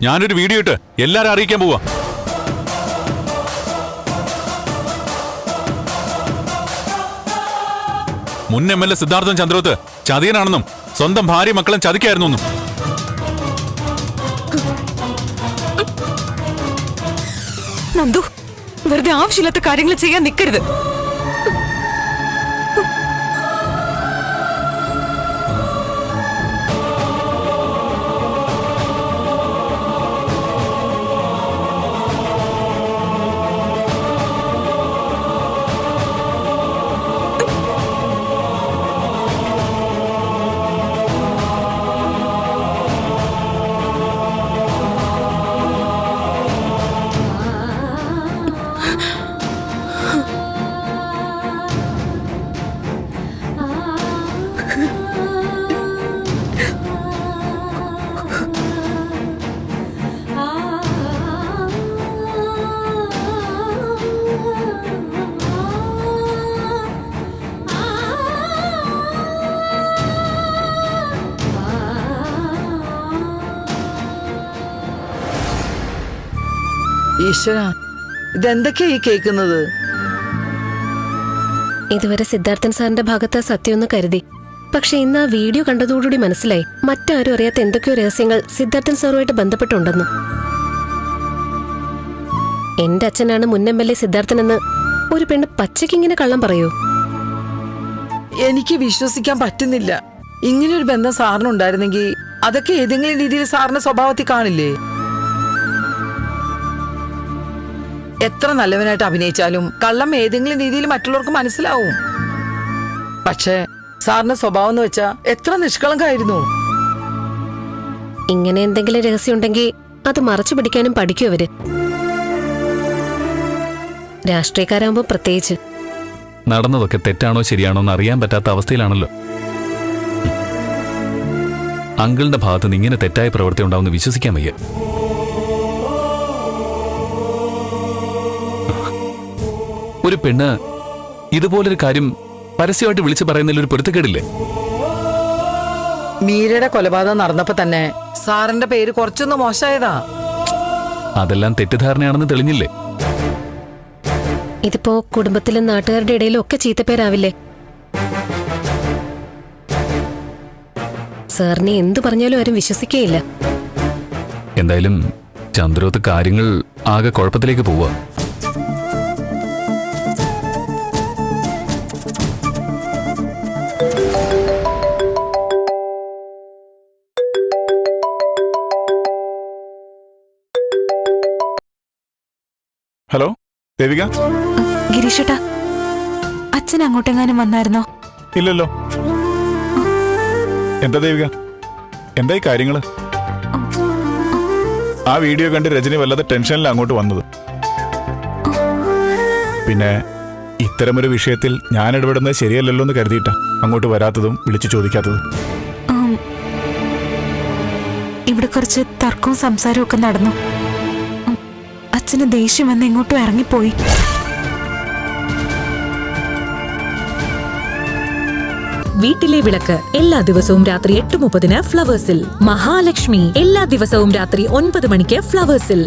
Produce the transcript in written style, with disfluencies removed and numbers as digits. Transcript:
ഞാനൊരു വീഡിയോ ഇട്ട് എല്ലാരും അറിയിക്കാൻ പോവാ. മുൻ MLA സിദ്ധാർത്ഥൻ ചന്ദ്രോത്ത് ചതിയനാണെന്നും സ്വന്തം ഭാര്യ മക്കളും ചതിക്കായിരുന്നു. നന്ദു, വെറുതെ ആവശ്യമില്ലാത്ത കാര്യങ്ങൾ ചെയ്യാൻ നിൽക്കരുത്. ഈശ്വര, ഇതെന്തൊക്കെയാ ഈ കേൾക്കുന്നത്? ഇതുവരെ സിദ്ധാർത്ഥൻ സാറിന്റെ ഭാഗത്ത് സത്യമൊന്ന് കരുതി. പക്ഷെ ഇന്ന് ആ വീഡിയോ കണ്ടതോടുകൂടി മനസ്സിലായി മറ്റാരും അറിയാത്ത എന്തൊക്കെയോ രഹസ്യങ്ങൾ സിദ്ധാർത്ഥൻ സാറുമായിട്ട് ബന്ധപ്പെട്ടുണ്ടെന്ന്. എന്റെ അച്ഛനാണ് മുൻ MLA സിദ്ധാർത്ഥൻ എന്ന് ഒരു പെണ്ണ് പച്ചയ്ക്കിങ്ങനെ കള്ളം പറയൂ? എനിക്ക് വിശ്വസിക്കാൻ പറ്റുന്നില്ല. ഇങ്ങനൊരു ബന്ധം സാറിനുണ്ടായിരുന്നെങ്കിൽ അതൊക്കെ ഏതെങ്കിലും രീതിയിൽ സാറിന്റെ സ്വഭാവത്തിൽ കാണില്ലേ? എത്ര നല്ലവനായിട്ട് അഭിനയിച്ചാലും കള്ളം ഏതെങ്കിലും രീതിയിൽ മറ്റുള്ളവർക്ക് മനസ്സിലാവും. പക്ഷേ സാറിന്റെ സ്വഭാവം എന്ന് വെച്ചാ എത്ര നിഷ്കളങ്കായിരുന്നു. ഇങ്ങനെ എന്തെങ്കിലും രഹസ്യം ഉണ്ടെങ്കിൽ അത് മറച്ചു പിടിക്കാനും പഠിക്കും അവര്. രാഷ്ട്രീയക്കാരാകുമ്പോ പ്രത്യേകിച്ച്. നടന്നതൊക്കെ തെറ്റാണോ ശരിയാണോ എന്ന് അറിയാൻ പറ്റാത്ത അവസ്ഥയിലാണല്ലോ. അങ്കിളിന്റെ ഭാഗത്തുനിന്ന് ഇങ്ങനെ തെറ്റായ പ്രവൃത്തി ഉണ്ടാവുമെന്ന് വിശ്വസിക്കാൻ വയ്യ. ഒരു പെണ്ണ് ഇതുപോലൊരു കാര്യം പരസ്യമായിട്ട് വിളിച്ചു പറയുന്നതിൽ ഒരു പൊരുത്തക്കേടില്ലേ? മീരയുടെ കൊലപാതകം നടന്നപ്പോ തന്നെ സാറിന്റെ പേര് കുറച്ചൊന്ന് മോശമായതാ. അതെല്ലാം തെറ്റിദ്ധാരണയാണെന്ന് തെളിഞ്ഞില്ലേ? ഇതിപ്പോ കുടുംബത്തിലും നാട്ടുകാരുടെ ഇടയിലും ഒക്കെ ചീത്തപ്പേരാവില്ലേ? സാറിനെ എന്തു പറഞ്ഞാലും ആരും വിശ്വസിക്കേയില്ല. എന്തായാലും ചന്ദ്രോത്ത് കാര്യങ്ങൾ ആകെ കുഴപ്പത്തിലേക്ക് പോവുക. ഹലോ ദേവിക. ഗിരീഷേട്ടാ, അച്ഛൻ അങ്ങോട്ടെങ്ങാനും വന്നായിരുന്നോ? ഇല്ലല്ലോ. എന്താ ദേവിക, എന്തായി കാര്യങ്ങള്? ആ വീഡിയോ കണ്ട് രജനി വല്ലാതെ ടെൻഷനിൽ അങ്ങോട്ട് വന്നത്. പിന്നെ ഇത്തരമൊരു വിഷയത്തിൽ ഞാൻ ഇടപെടുന്നത് ശരിയല്ലല്ലോ എന്ന് കരുതിയിട്ടാ അങ്ങോട്ട് വരാത്തതും വിളിച്ചു ചോദിക്കാത്തതും. ഇവിടെ കുറച്ച് തർക്കവും സംസാരവും ഒക്കെ നടന്നു. അച്ഛന് ദേഷ്യം വന്ന് എങ്ങോട്ടും ഇറങ്ങിപ്പോയി. വീട്ടിലെ വിളക്ക് എല്ലാ ദിവസവും രാത്രി 8:30 ഫ്ലവേഴ്സിൽ. മഹാലക്ഷ്മി എല്ലാ ദിവസവും രാത്രി 9 മണിക്ക് ഫ്ലവേഴ്സിൽ.